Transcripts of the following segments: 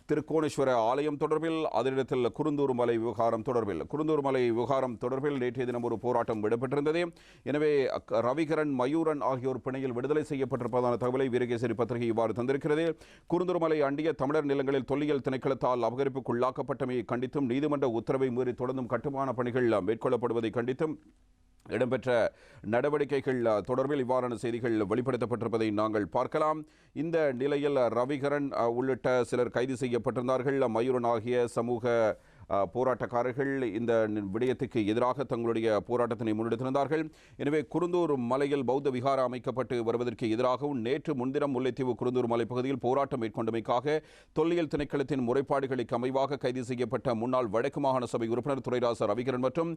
திருக்கோணேஸ்வர ஆலயம் தொடர்பில், அதனிடத்தில் குருந்தூர் மலை விவகாரம் தொடர்பில் நேற்றைய தினம் ஒரு போராட்டம் இடம்பெற்றிருந்தது. எனவே ரவிகரன், மயூரன் ஆகியோர் பிணையில் விடுதலை செய்யப்பட்டிருப்பதான தகவலை வீரகேசரி பத்திரிகை இவ்வாறு தந்திருக்கிறது. குருந்தூர் மலை அண்டிய தமிழர் நிலங்களில் தொல்லியல் திணைக்களத்தால் அபகரிப்புக்குள்ளாக்கப்பட்டமையை கண்டித்தும் நீதிமன்ற உத்தரவை மீறி தொடர்ந்தும் கட்டுமான பணிகள் மேற்கொள்ளப்படுவதை கண்டித்தும் இடம்பெற்ற நடவடிக்கைகள் தொடர்பில் இவ்வாறான செய்திகள் வெளிப்படுத்தப்பட்டிருப்பதை நாங்கள் பார்க்கலாம். இந்த நிலையில் ரவிகரன் உள்ளிட்ட சிலர் கைது செய்யப்பட்டிருந்தார்கள். மயூரன் ஆகிய சமூக போராட்டக்காரர்கள் இந்த விடயத்துக்கு எதிராக தங்களுடைய போராட்டத்தினை முன்னெடுத்திருந்தார்கள். எனவே குருந்தூர் மலையில் பௌத்த விகாரம் அமைக்கப்பட்டு வருவதற்கு எதிராகவும் நேற்று முன்தினம் முல்லைத்தீவு குருந்தூர் மலை பகுதியில் போராட்டம் மேற்கொண்டமைக்காக தொல்லியல் திணைக்களத்தின் முறைப்பாடுகளுக்கு அமைவாக கைது செய்யப்பட்ட முன்னாள் வடக்கு மாகாண சபை உறுப்பினர் துரைராச ரவிகரன் மற்றும்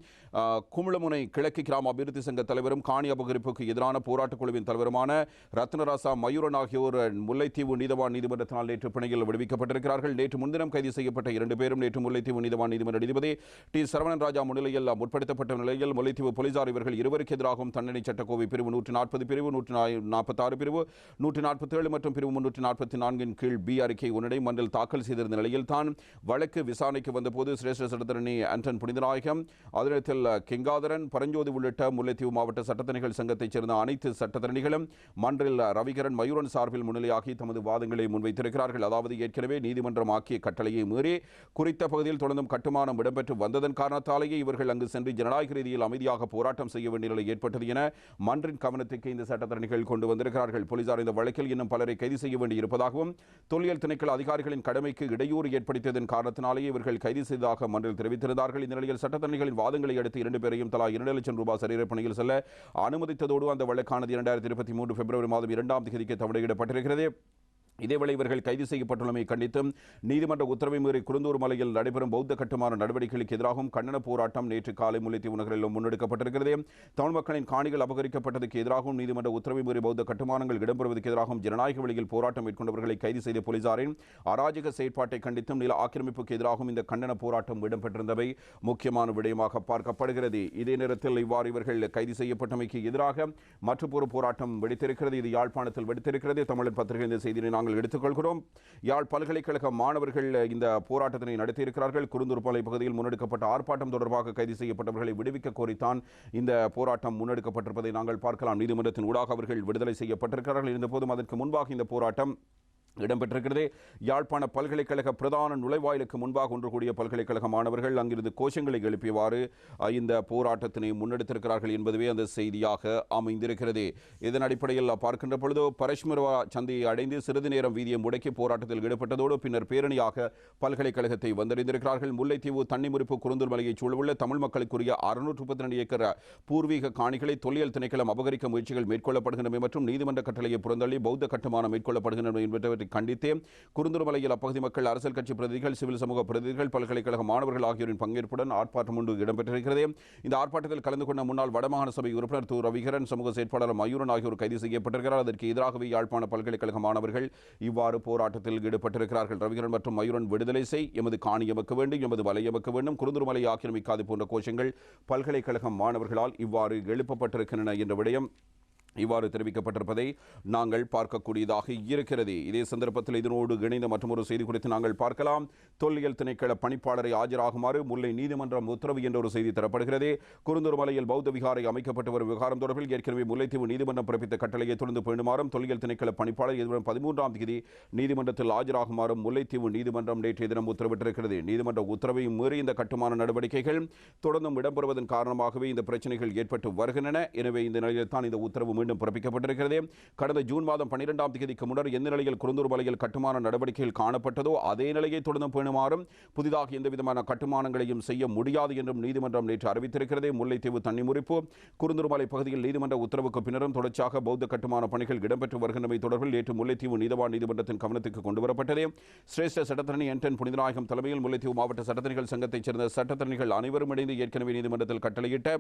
குமுளமுனை கிழக்கு கிராம அபிவிருத்தி சங்க தலைவரும் காணி அபகரிப்புக்கு எதிரான போராட்டக் குழுவின் தலைவருமான ரத்னராசா மயூரன் ஆகியோர் முல்லைத்தீவு நீதவான் நீதிமன்றத்தினால் நேற்று பிணையில் விடுவிக்கப்பட்டிருக்கிறார்கள். நேற்று முன்தினம் கைது செய்யப்பட்ட 2 பேரும் நேற்று முல்லைத்தீவு நீதிமன்ற நீதிபதி டி சரவணன் ராஜா முன்னிலையில் முற்படுத்தப்பட்ட நிலையில் முல்லைத்தீவு போலீசார் இவர்கள் இருவருக்கு எதிராகவும் தண்டனை சட்டக்கோவை பிரிவு 140 பிரிவு 146 பிரிவு 147 மற்றும் பிரிவு 344 கீழ் பி அறிக்கை மன்றில் தாக்கல் செய்திருந்த நிலையில் தான் வழக்கு விசாரணைக்கு வந்தபோது சிரேஷ்ட சட்டத்தரணி ஆண்டன் புனிதநாயகம், அதனத்தில் கெங்காதரன், பரஞ்சோதி உள்ளிட்ட முல்லைத்தீவு மாவட்ட சட்டத்தரணிகள் சங்கத்தைச் சேர்ந்த அனைத்து சட்டத்தரணிகளும் மன்றில் ரவிகரன், மயூரன் சார்பில் முன்னிலையாகி தமது வாதங்களை முன்வைத்திருக்கிறார்கள். அதாவது ஏற்கனவே நீதிமன்றம் ஆக்கிய கட்டளையை மீறி குறித்த பகுதியில் தொடர்ந்து கட்டுமானம் இடம்பெற்று வந்ததன் காரணத்தாலேயே இவர்கள் அங்கு சென்று ஜனநாயக ரீதியில் அமைதியாக போராட்டம் செய்ய வேண்டிய நிலை ஏற்பட்டது என மன்றின் கவனத்துக்கு இந்த சட்டத்தரணிகள் கொண்டு வந்திருக்கிறார்கள். போலீசார் இந்த வழக்கில் இன்னும் பலரை கைது செய்ய வேண்டியிருப்பதாகவும் தொல்லியல் திணைக்கள அதிகாரிகளின் கடமைக்கு இடையூறு ஏற்படுத்தியதன் காரணத்தினாலேயே இவர்கள் கைது செய்ததாக மன்றில் தெரிவித்திருந்தார்கள். இந்த நிலையில் சட்டத்தரணிகளின் வாதங்களை அடுத்து 2 பேரையும் தலா 2 லட்சம் ரூபாய் சரீரப்பணியில் செல்ல அனுமதித்ததோடு அந்த வழக்கானது 2023 பிப்ரவரி மாதம் 2ஆம் தேதிக்கு தவணையிடப்பட்டிருக்கிறது. இதேவேளை இவர்கள் கைது செய்யப்பட்டுள்ளமை கண்டித்தும் நீதிமன்ற உத்தரவை மீறி குருந்தூர் மலையில் நடைபெறும் பௌத்த கட்டுமான நடவடிக்கைகளுக்கு எதிராகவும் கண்டன போராட்டம் நேற்று காலை முல்லைத்தீவு நகரிலும் முன்னெடுக்கப்பட்டிருக்கிறது. தமிழ் மக்களின் காணிகள் அபகரிக்கப்பட்டதற்கு எதிராகவும் நீதிமன்ற உத்தரவை மீறி பௌத்த கட்டுமானங்கள் இடம்பெறுவதற்கு எதிராகவும் ஜனநாயக வழியில் போராட்டம் மேற்கொண்டவர்களை கைது செய்த போலீசாரின் அராஜக செயற்பாட்டை கண்டித்தும் நில ஆக்கிரமிப்புக்கு எதிராகவும் இந்த கண்டன போராட்டம் இடம்பெற்றிருந்தவை முக்கியமான விடயமாக பார்க்கப்படுகிறது. இதே நேரத்தில் இவ்வாறு இவர்கள் கைது செய்யப்பட்டமைக்கு எதிராக மற்றொரு போராட்டம் வெடித்திருக்கிறது. இது யாழ்ப்பாணத்தில் வெடித்திருக்கிறது. தமிழர் பத்திரிகை இந்த செய்தியை நாங்கள் எடுத்துக்கொள்கிறோம். யாழ் பல்கலைக்கழக மாணவர்கள் இந்த போராட்டத்தினை நடத்தியிருக்கிறார்கள். குருந்தூர் மலை பகுதியில் முன்னெடுக்கப்பட்ட ஆர்ப்பாட்டம் தொடர்பாக கைது செய்யப்பட்டவர்களை விடுவிக்க கோரித்தான் இந்த போராட்டம் முன்னெடுக்கப்பட்டிருப்பதை நாங்கள் பார்க்கலாம். நீதிமன்றத்தின் ஊடாக அவர்கள் விடுதலை செய்யப்பட்டிருக்கிறார்கள். இருந்தபோதும் அதற்கு முன்பாக இந்த போராட்டம் இடம்பெற்றிருக்கிறது. யாழ்ப்பாண பல்கலைக்கழக பிரதான நுழைவாயிலுக்கு முன்பாக ஒன்று கூடிய பல்கலைக்கழக மாணவர்கள் அங்கிருந்து கோஷங்களை எழுப்பியவாறு இந்த போராட்டத்தினை முன்னெடுத்திருக்கிறார்கள் என்பதுவே அந்த செய்தியாக அமைந்திருக்கிறது. இதன் அடிப்படையில் பார்க்கின்ற பொழுது பரஷ்மரவா சந்தையை அடைந்து சிறிது நேரம் வீதியை முடக்கி போராட்டத்தில் ஈடுபட்டதோடு பின்னர் பேரணியாக பல்கலைக்கழகத்தை வந்தடைந்திருக்கிறார்கள். முல்லைத்தீவு தன்னிமுறிப்பு குருந்தூர் மலையைச் சூழவுள்ள தமிழ் மக்களுக்குரிய 632 ஏக்கர் பூர்வீக காணிகளை தொல்லியல் திணைக்களம் அபகரிக்க முயற்சிகள் மேற்கொள்ளப்படுகின்றன மற்றும் நீதிமன்ற கட்டளையை புறந்தள்ளி பௌத்த கட்டுமானம் மேற்கொள்ளப்படுகின்றன என்பதை கண்டித்தே குருந்தூர் மலையில் அப்பகுதி மக்கள், அரசியல் கட்சி பிரதிநிதிகள், சிவில் சமூக பிரதிநிதிகள், பல்கலைக்கழக மாணவர்கள் ஆகியோரின் பங்கேற்புடன் ஆர்ப்பாட்டம் ஒன்று இடம்பெற்றிருக்கிறது. இந்த ஆர்ப்பாட்டத்தில் கலந்து கொண்ட முன்னாள் வடமாகாண சபை உறுப்பினர் து ரவிகரன், சமூக செயற்பாளர் மயூரன் ஆகியோர் கைது செய்யப்பட்டிருக்கிறார். அதற்கு எதிராகவே யாழ்ப்பாண பல்கலைக்கழக மாணவர்கள் இவ்வாறு போராட்டத்தில் ஈடுபட்டிருக்கிறார்கள். ரவிகரன் மற்றும் மயூரன் விடுதலை செய், எமது காணி எமக்க வேண்டும், எமது வலை எமக்க வேண்டும், குருந்தூர் மலையை ஆக்கிரமிக்காது போன்ற கோஷங்கள் பல்கலைக்கழக மாணவர்களால் இவ்வாறு எழுப்பப்பட்டிருக்கின்றன என்ற விடயம் இவ்வாறு தெரிவிக்கப்பட்டிருப்பதை நாங்கள் பார்க்கக்கூடியதாக இருக்கிறது. இதே சந்தர்ப்பத்தில் இதனோடு இணைந்த மற்றொரு செய்தி குறித்து நாங்கள் பார்க்கலாம். தொல்லியல் திணைக்கள பணிப்பாளரை ஆஜராகுமாறு முல்லை நீதிமன்றம் உத்தரவு என்ற ஒரு செய்தி தரப்படுகிறது. குருந்தூர் மலையில் பௌத்த விகாரை அமைக்கப்பட்டு வரும் விவகாரம் தொடர்பில் ஏற்கனவே முல்லைத்தீவு நீதிமன்றம் பிறப்பித்த கட்டளையை தொடர்ந்து பேணுமாறும் தொல்லியல் திணைக்கள பணிப்பாளர் எதிர்வரும் 13ஆம் தேதி நீதிமன்றத்தில் ஆஜராகுமாறும் முல்லைத்தீவு நீதிமன்றம் நேற்றைய தினம் உத்தரவிட்டிருக்கிறது. நீதிமன்ற உத்தரவை மீறி இந்த கட்டுமான நடவடிக்கைகள் தொடர்ந்தும் இடம்பெறுவதன் காரணமாகவே இந்த பிரச்சனைகள் ஏற்பட்டு வருகின்றன. எனவே இந்த நிலையில் தான் இந்த உத்தரவு மீண்டும் பிறப்பிக்கப்பட்டிருக்கிறது. கடந்த ஜூன் மாதம் 12ஆம் தேதிக்கு முன்னர் எந்த நிலையில் குருந்தூர் மலையில் கட்டுமான நடவடிக்கைகள் காணப்பட்டதோ அதே நிலையை தொடர்ந்து பேணுமாறும் புதிதாக எந்தவிதமான கட்டுமானங்களையும் செய்ய முடியாது என்றும் நீதிமன்றம் நேற்று அறிவித்திருக்கிறது. முல்லைத்தீவு தன்னிமுறிப்பு குருந்தூர் மலை பகுதியில் நீதிமன்ற உத்தரவுக்கு பின்னரும் தொடர்ச்சியாக பௌத்த கட்டுமான பணிகள் இடம்பெற்று வருகின்றமை தொடர்பில் நேற்று முல்லைத்தீவு நீதவான் நீதிமன்றத்தின் கவனத்துக்கு கொண்டுவரப்பட்டது. சிரேஷ்ட சட்டத்தரணி ஆண்டன் புனிதநாயகம் தலைமையில் முல்லைத்தீவு மாவட்ட சட்டத்தரணிகள் சங்கத்தைச் சேர்ந்த சட்டத்தரணிகள் அனைவரும் இணைந்து ஏற்கனவே நீதிமன்றத்தில் கட்டளையிட்ட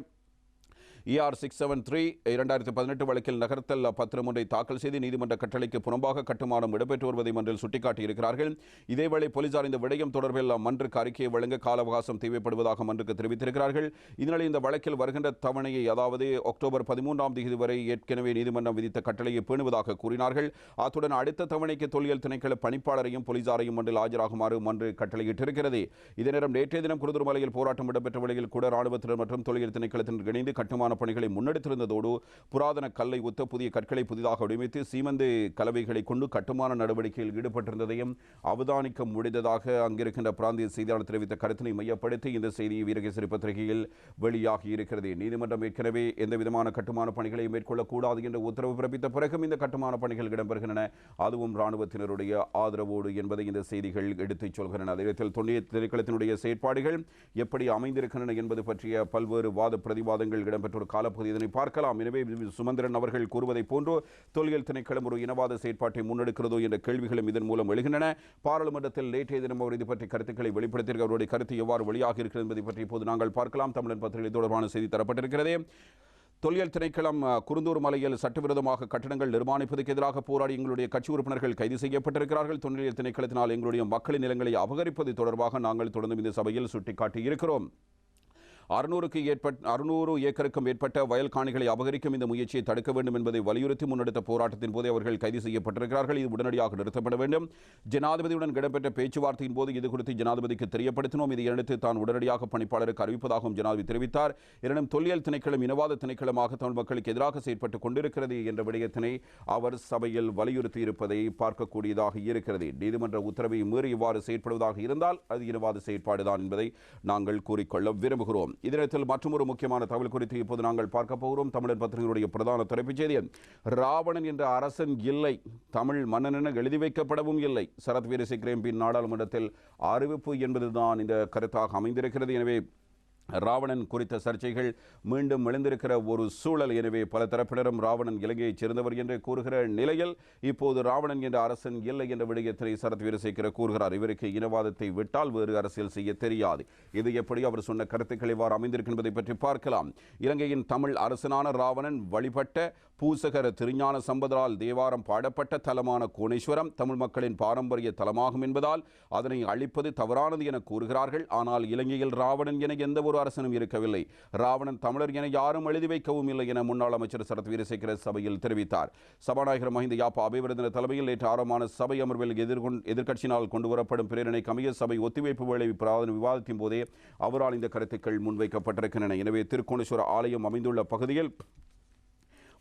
ER 673 2018 வழக்கில் நகர்த்தல் பத்திரம் ஒன்றை தாக்கல் செய்து நீதிமன்ற கட்டளைக்கு புறம்பாக கட்டுமானம் இடம்பெற்று வருவதை மன்றில் சுட்டிக்காட்டியிருக்கிறார்கள். இதேவேளை போலீசார் இந்த விடயம் தொடர்பில் மன்றுக்கு அறிக்கையை வழங்க கால அவகாசம் தேவைப்படுவதாக மன்றுக்கு தெரிவித்திருக்கிறார்கள். இதனால் இந்த வழக்கில் வருகின்ற தவணையை, அதாவது அக்டோபர் 13ஆம் தேதி வரை ஏற்கனவே நீதிமன்றம் விதித்த கட்டளையை பேணுவதாக கூறினார்கள். அத்துடன் அடுத்த தவணைக்கு தொல்லியல் திணைக்கள பணிப்பாளரையும் போலீசாரையும் மன்றில் ஆஜராகுமாறு மன்று கட்டளையிட்டிருக்கிறது. இதே நேரம் நேற்றைய தினம் குருந்தூர்மலையில் போராட்டம் இடம்பெற்ற வேளையில் கூட ராணுவத்தினர் மற்றும் தொல்லியல் திணைக்களத்தினர் இணைந்து கட்டுமான பணிகளை முன்னெடுத்திருந்ததோடு புராதன கல்லை ஒத்த புதிய கற்களை புதிதாக வடிவமைத்து சீமந்து கலவைகளை கொண்டு கட்டுமான நடவடிக்கையில் ஈடுபட்டிருந்ததையும் அவதானிக்க முடிந்ததாக அங்கிருக்கின்ற பிராந்திய செய்தியாளர் தெரிவித்த கருத்தினை மையப்படுத்தி இந்த செய்தி வீரகேசரி பத்திரிகையில் வெளியாகி இருக்கிறது. நீதிமன்றம் ஏற்கனவே எந்தவிதமான கட்டுமான பணிகளை மேற்கொள்ளக்கூடாது என்று உத்தரவு பிறப்பித்த பிறகும் இந்த கட்டுமான பணிகள் இடம்பெறுகின்றன, அதுவும் இராணுவத்தினருடைய ஆதரவோடு என்பதை இந்த செய்திகள் எடுத்துச் சொல்கின்றன. அதே நேரத்தில் தொல்லியல் திணைக்களத்தினுடைய செயற்பாடுகள் எப்படி அமைந்திருக்கின்றன என்பது பற்றிய பல்வேறு வாத பிரதிவாதங்கள் இடம்பெற்ற ஒரு காலப்பகுதி இதனை பார்க்கலாம். எனவே சுமந்திரன் அவர்கள் கூறுவதை போன்று தொல்லியல் திணைக்களம் ஒரு இனவாத செயற்பாட்டை முன்னெடுக்கிறதோ என்ற கேள்விகளும் இதன் மூலம் எழுகின்றன. பாராளுமன்றத்தில் நேற்றைய தினம் அவர் இது பற்றி கருத்துக்களை வெளிப்படுத்தியிருக்க அவருடைய கருத்து எவ்வாறு வெளியாக இருக்கிறது என்பதை பற்றி இப்போது நாங்கள் பார்க்கலாம். தமிழன் பத்திரிகை தொடர்பான செய்தி தரப்பட்டிருக்கிறது. தொல்லியல் திணைக்களம் குருந்தூர் மலையில் சட்டவிரோதமாக கட்டடங்கள் நிர்மாணிப்பதற்கு எதிராக போராடி எங்களுடைய கட்சி உறுப்பினர்கள் கைது செய்யப்பட்டிருக்கிறார்கள். தொல்லியல் திணைக்களத்தினால் எங்களுடைய மக்களின் நிலங்களை அபகரிப்பது தொடர்பாக நாங்கள் தொடர்ந்து இந்த சபையில் சுட்டிக்காட்டி இருக்கிறோம். 600 ஏக்கருக்கும் மேற்பட்ட வயல் காணிகளை அபகரிக்கும் இந்த முயற்சியை தடுக்க வேண்டும் என்பதை வலியுறுத்தி முன்னெடுத்த போராட்டத்தின் போது அவர்கள் கைது செய்யப்பட்டிருக்கிறார்கள். இது உடனடியாக நிறுத்தப்பட வேண்டும். ஜனாதிபதியுடன் இடம்பெற்ற பேச்சுவார்த்தையின் போது இது குறித்து ஜனாதிபதிக்கு தெரியப்படுத்தினோம். இதையடுத்து தான் உடனடியாக பணிப்பாளருக்கு அறிவிப்பதாகவும் ஜனாதிபதி தெரிவித்தார். எனினும் தொல்லியல் திணைக்களம் இனவாத திணைக்களமாக தமிழ் மக்களுக்கு எதிராக செயற்பட்டுக் கொண்டிருக்கிறது என்ற விடயத்தினை அவர் சபையில் வலியுறுத்தி இருப்பதை பார்க்கக்கூடியதாக இருக்கிறது. நீதிமன்ற உத்தரவை மீறி இவ்வாறு செயற்படுவதாக இருந்தால் அது இனவாத செயற்பாடுதான் என்பதை நாங்கள் கூறிக்கொள்ள விரும்புகிறோம். இதனத்தில் மற்றொரு முக்கியமான தகவல் குறித்து இப்போது நாங்கள் பார்க்க போகிறோம். தமிழர் பத்திரிகையுடைய பிரதான தலைப்புச் செய்தி, ராவணன் என்ற அரசன் இல்லை, தமிழ் மன்னன் என எழுதி வைக்கப்படவும் இல்லை. சரத் வீரசேகர எம்பியின் நாடாளுமன்றத்தில் அறிவிப்பு என்பதுதான் இந்த கருத்தாக அமைந்திருக்கிறது. எனவே ராவணன் குறித்த சர்ச்சைகள் மீண்டும் எழுந்திருக்கிற ஒரு சூழல். எனவே பல தரப்பினரும் ராவணன் இலங்கையைச் சேர்ந்தவர் என்று கூறுகிற நிலையில் இப்போது ராவணன் என்ற அரசன் இல்லை என்ற விடயத்தை சரத் வீரசேகர கூறுகிறார். இவருக்கு இனவாதத்தை விட்டால் வேறு அரசியல் செய்ய தெரியாது. இது எப்படி அவர் சொன்ன கருத்துக்கள் எவ்வாறு அமைந்திருக்கின்றதை பற்றி பார்க்கலாம். இலங்கையின் தமிழ் அரசனான ராவணன் வழிபட்ட பூசகர திருஞான சம்பந்தரால் தேவாரம் பாடப்பட்ட தலமான கோணேஸ்வரம் தமிழ் மக்களின் பாரம்பரிய தலமாகும் என்பதால் அதனை அழிப்பது தவறானது என கூறுகிறார்கள். ஆனால் இலங்கையில் ராவணன் என எந்த ஒரு அரசனும் இருக்கவில்லை, ராவணன் தமிழர் என யாரும் எழுதி வைக்கவும் இல்லை என முன்னாள் அமைச்சர் சரத் வீரசேகர சபையில் தெரிவித்தார். சபாநாயகர் மஹிந்த யாப்பா அபிவர்தன தலைமையில் நேற்று ஆரம்பமான சபை அமர்வில் எதிர்க்கட்சியினால் கொண்டுவரப்படும் பிரேரணைக்கு அமைய சபை ஒத்திவைப்பு வேளை விவாதத்தின் போதே அவரால் இந்த கருத்துக்கள் முன்வைக்கப்பட்டிருக்கின்றன. எனவே திருக்கோணேஸ்வர ஆலயம் அமைந்துள்ள பகுதியில்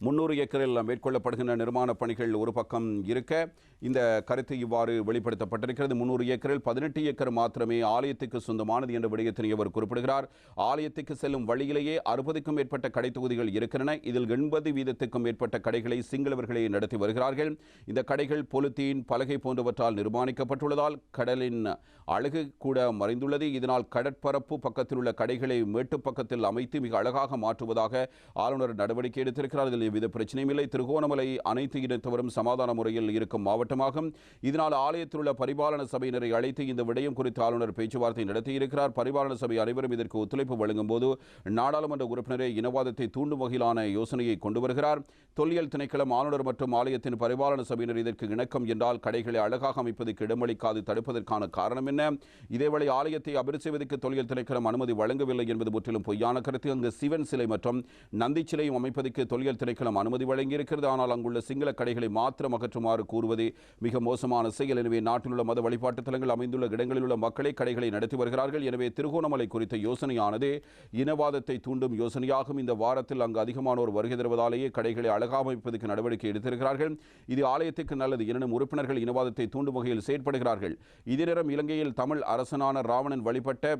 300 ஏக்கரில் மேற்கொள்ளப்படுகின்ற நிர்மாண பணிகள் ஒரு பக்கம் இருக்க இந்த கருத்து இவ்வாறு வெளிப்படுத்தப்பட்டிருக்கிறது. 300 ஏக்கரில் 18 ஏக்கர் மாத்திரமே ஆலயத்துக்கு சொந்தமானது என்ற விடயத்தினை அவர் குறிப்பிடுகிறார். ஆலயத்துக்கு செல்லும் வழியிலேயே 60க்கும் மேற்பட்ட கடை தொகுதிகள் இருக்கின்றன. இதில் 80% மேற்பட்ட கடைகளை சிங்களவர்களே நடத்தி வருகிறார்கள். இந்த கடைகள் பொலித்தீன் பலகை போன்றவற்றால் நிர்மாணிக்கப்பட்டுள்ளதால் கடலின் அழகு கூட மறைந்துள்ளது. இதனால் கடற்பரப்பு பக்கத்தில் உள்ள கடைகளை மேட்டு பக்கத்தில் அமைத்து மிக அழகாக மாற்றுவதாக ஆளுநர் நடவடிக்கை எடுத்திருக்கிறார். இதில் எவ்வித பிரச்சனையும் இல்லை. திருகோணமலை அனைத்து இனத்தவரும் சமாதான முறையில் இருக்கும் மாவட்டமாகும். இதனால் ஆலயத்தில் உள்ள பரிபாலன சபையினரை அழைத்து இந்த விடயம் குறித்து ஆளுநர் பேச்சுவார்த்தை நடத்தியிருக்கிறார். பரிபாலன சபை அனைவரும் இதற்கு ஒத்துழைப்பு வழங்கும் போது நாடாளுமன்ற உறுப்பினரே இனவாதத்தை தூண்டும் வகையிலான யோசனையை கொண்டு வருகிறார். தொல்லியல் திணைக்களம் ஆளுநர் மற்றும் ஆலயத்தின் பரிபாலன சபையினர் இதற்கு இணக்கம் என்றால் கடைகளை அழகாக அமைப்பதற்கு இடமளிக்காது தடுப்பதற்கான காரணம் என்ன? இதேவேளை ஆலயத்தை அபிவிருத்தி செய்வதற்கு தொல்லியல் திணைக்களம் அனுமதி வழங்கவில்லை என்பது முற்றிலும் பொய்யான கருத்து. அங்கு சிவன் சிலை மற்றும் நந்தி சிலையும் அமைப்பதற்கு தொல்லியல் திணைக்களம் அனுமதி வழங்கியிருக்கிறது. ஆனால் அங்குள்ள சிங்கள கடைகளை மாத்திரம் அகற்றுமாறு கூறுவது மிக மோசமான செயல். எனவே நாட்டில் உள்ள மத வழிபாட்டு தலங்கள் அமைந்துள்ள இடங்களில் உள்ள மக்களை கடைகளை நடத்தி வருகிறார்கள். எனவே திருகோணமலை குறித்த யோசனையானது இனவாதத்தை தூண்டும் யோசனையாகும். இந்த வாரத்தில் அங்கு அதிகமானோர் வருகை தருவதாலேயே கடைகளை அழகாக அமைப்பதற்கு நடவடிக்கை எடுத்திருக்கிறார்கள். இது ஆலயத்துக்கு நல்லது. எனினும் உறுப்பினர்கள் இனவாதத்தை தூண்டும் வகையில் செயற்படுகிறார்கள். இதே நேரம் இலங்கையில் தமிழ் அரசனான ராவணன் வழிபட்ட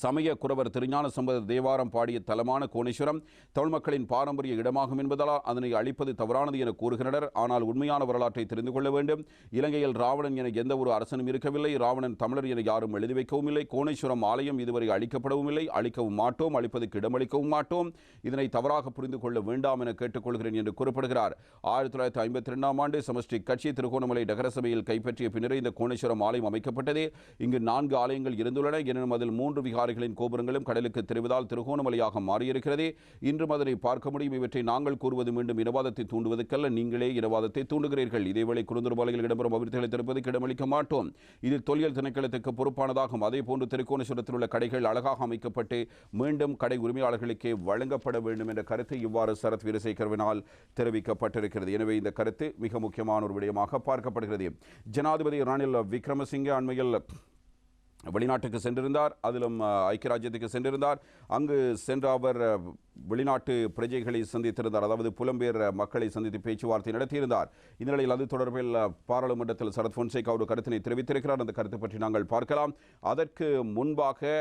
சமய குரவர் திருஞான சம்பந்தர் தேவாரம் பாடிய தலமான கோணேஸ்வரம் தமிழ் மக்களின் பாரம்பரிய இடமாகும் என்பதால் அதனை அழிப்பது தவறானது என கூறுகின்றனர். ஆனால் உண்மையான வரலாற்றை தெரிந்து கொள்ள வேண்டும். இலங்கையில் ராவணன் என எந்த ஒரு அரசனும் இருக்கவில்லை. ராவணன் தமிழர் என யாரும் எழுதி வைக்கவும் இல்லை. கோணேஸ்வரம் ஆலயம் இதுவரை அழிக்கப்படவும் இல்லை, அழிக்கவும் மாட்டோம், அழிப்பதற்கு இடமளிக்கவும் மாட்டோம். இதனை தவறாக புரிந்து கொள்ள வேண்டாம் என கேட்டுக்கொள்கிறேன் என்று குறிப்பிடுகிறார். 1952ஆம் ஆண்டு சமஷ்டி கட்சி திருகோணமலை நகரசபையில் கைப்பற்றிய பின்னரே இந்த கோணேஸ்வரம் ஆலயம் அமைக்கப்பட்டது. இங்கு 4 ஆலயங்கள் இருந்துள்ளன. எனினும் அதில் 3 விகாரைகளின் கோபுரங்களும் கடலுக்கு தெரிவதால் திருகோணமலையாக மாறியிருக்கிறது. இன்றும் அதனை பார்க்க முடியும். இவற்றை நாங்கள் கூறுவது மீண்டும் இனவாதத்தை தூண்டுவதற்கல்ல, நீங்களே இனவாதத்தை தூண்டுகிறீர்கள். இதேவேளை குருந்தூர்மலையில் இடம்பெறும் அபிவிருத்திகளை தடுப்பதற்கு இடமளிக்க மாட்டோம். இது தொல்லியல் திணைக்களத்துக்கு பொறுப்பானதாகும். அதேபோன்று திருக்கோணேஸ்வரத்தில் உள்ள கடைகள் அழகாக அமைக்கப்பட்டு மீண்டும் கடை உரிமையாளர்களுக்கே வழங்கப்பட வேண்டும் என்ற கருத்து இவ்வாறு சரத் வீரசேகரவினால் தெரிவிக்கப்பட்டிருக்கிறது. எனவே இந்த கருத்து மிக முக்கியமான ஒரு விடயமாக பார்க்கப்படுகிறது. ஜனாதிபதி ரணில் விக்ரமசிங்கே அண்மையில் வெளிநாட்டுக்கு சென்றிருந்தார். அதிலும் ஐக்கிய ராஜ்யத்துக்கு சென்றிருந்தார். அங்கு சென்ற அவர் வெளிநாட்டு பிரஜைகளை சந்தித்திருந்தார். அதாவது புலம்பெயர் மக்களை சந்தித்து பேச்சுவார்த்தை நடத்தியிருந்தார். இந்த நிலையில் அது தொடர்பில் பாராளுமன்றத்தில் சரத் பொன்சேகா ஒரு கருத்தினை தெரிவித்திருக்கிறார். அந்த கருத்து பற்றி நாங்கள் பார்க்கலாம். அதற்கு முன்பாக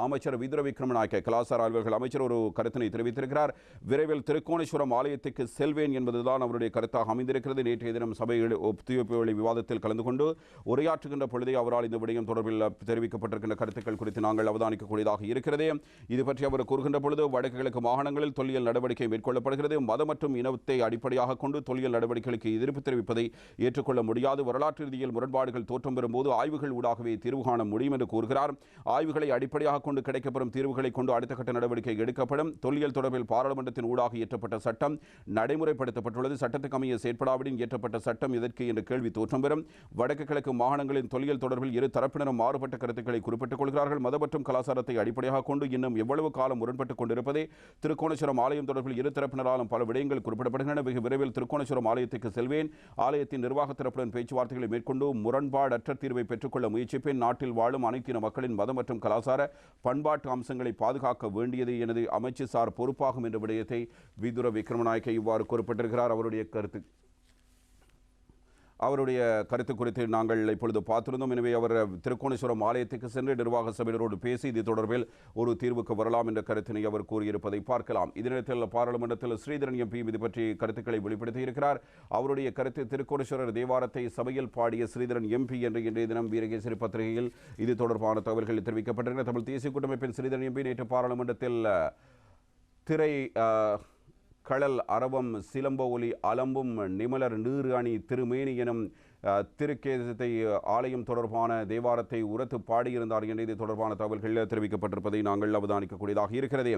அமைச்சர் விதுர விக்ரமநாயக்க கலாசார அலுவல்கள் அமைச்சர் ஒரு கருத்தினை தெரிவித்திருக்கிறார். விரைவில் திருக்கோணேஸ்வரம் ஆலயத்துக்கு செல்வேன் என்பதுதான் அவருடைய கருத்தாக அமைந்திருக்கிறது. நேற்றைய தினம் சபையில் ஒத்திவைப்பு விவாதத்தில் கலந்து கொண்டு உரையாற்றுகின்ற பொழுதே அவரால் இந்த விடயம் தொடர்பில் தெரிவிக்கப்பட்டிருக்கின்ற கருத்துக்கள் குறித்து நாங்கள் அவதானிக்கக்கூடியதாக இருக்கிறது. இது பற்றி அவர் கூறுகின்ற பொழுது வடக்கு மாகாணங்களில் தொல்லியல் நடவடிக்கை மேற்கொள்ளப்படுகிறது. மதம் மற்றும் இனத்தை அடிப்படையாக கொண்டு தொல்லியல் நடவடிக்கைகளுக்கு எதிர்ப்பு தெரிவிப்பதை ஏற்றுக்கொள்ள முடியாது. வரலாற்று ரீதியில் முரண்பாடுகள் தோற்றம் பெறும்போது ஆய்வுகள் ஊடாகவே தீர்வு காண முடியும் என்று கூறுகிறார். ஆய்வுகளை அடிப்படையாக கொண்டு கிடைக்கப்பெறும் தீர்வுகளை கொண்டு அடுத்த கட்ட நடவடிக்கை எடுக்கப்படும். தொல்லியல் தொடர்பில் பாராளுமன்றத்தின் ஊடாக இயற்றப்பட்ட சட்டம் நடைமுறைப்படுத்தப்பட்டுள்ளது. சட்டத்துக்கு அமைய செயற்படாவிடின் இயற்றப்பட்ட சட்டம் எதற்கு என்ற கேள்வி தோற்றம் பெறும். வடக்கு கிழக்கு மாகாணங்களின் தொல்லியல் தொடர்பில் இரு தரப்பினரும் மாறுபட்ட கருத்துக்களை குறிப்பிட்டுக் கொள்கிறார்கள். மத மற்றும் கலாச்சாரத்தை அடிப்படையாக கொண்டு இன்னும் எவ்வளவு காலம் முரண்பட்டுக் கொண்டிருப்பதே திருக்கோணேஸ்வரம் ஆலயம் தொடர்பில் இரு தரப்பினராலும் பல விடயங்கள் குறிப்பிடப்படுகின்றன. வெகு விரைவில் திருக்கோணேஸ்வரம் ஆலயத்துக்கு செல்வேன். ஆலயத்தின் நிர்வாக தரப்புடன் பேச்சுவார்த்தைகளை மேற்கொண்டு முரண்பாடற்ற தீர்வை பெற்றுக்கொள்ள முயற்சிப்பேன். நாட்டில் வாழும் அனைத்தின மக்களின் மதம் மற்றும் கலாச்சார பண்பாட்டு அம்சங்களை பாதுகாக்க வேண்டியது எனது அமைச்சுசார் பொறுப்பாகும் என்ற விடயத்தை விதுர விக்ரமநாயக்க இவ்வாறு குறிப்பிட்டிருக்கிறார். அவருடைய கருத்து குறித்து நாங்கள் இப்பொழுது பார்த்திருந்தோம். எனவே அவர் திருக்கோணேஸ்வரம் ஆலயத்துக்கு சென்று நிர்வாக சபையினரோடு பேசி இது தொடர்பில் ஒரு தீர்வுக்கு வரலாம் என்ற கருத்தினை அவர் கூறியிருப்பதை பார்க்கலாம். இதனிடத்தில் பாராளுமன்றத்தில் ஸ்ரீதரன் எம்பி இது பற்றி கருத்துக்களை வெளிப்படுத்தியிருக்கிறார். அவருடைய கருத்து திருக்கோணேஸ்வரர் தேவாரத்தை சபையில் பாடிய ஸ்ரீதரன் எம்பி என்று இன்றைய தினம் வீரகேசரி பத்திரிகையில் இது தொடர்பான தகவல்கள் தெரிவிக்கப்பட்டிருக்கின்றன. தமிழ் தேசிய கூட்டமைப்பின் ஸ்ரீதரன் எம்பி நேற்று பாராளுமன்றத்தில் திரை களல் அரவம் சிலம்ப ஒலி அலம்பும் நிமலர் நீர் அணி திருமேனி எனும் திருக்கேசத்தை ஆலயம் தொடர்பான தேவாரத்தை உரத்து பாடியிருந்தார் என்று இது தொடர்பான தகவல்கள் தெரிவிக்கப்பட்டிருப்பதை நாங்கள் அவதானிக்கக்கூடியதாக இருக்கிறது.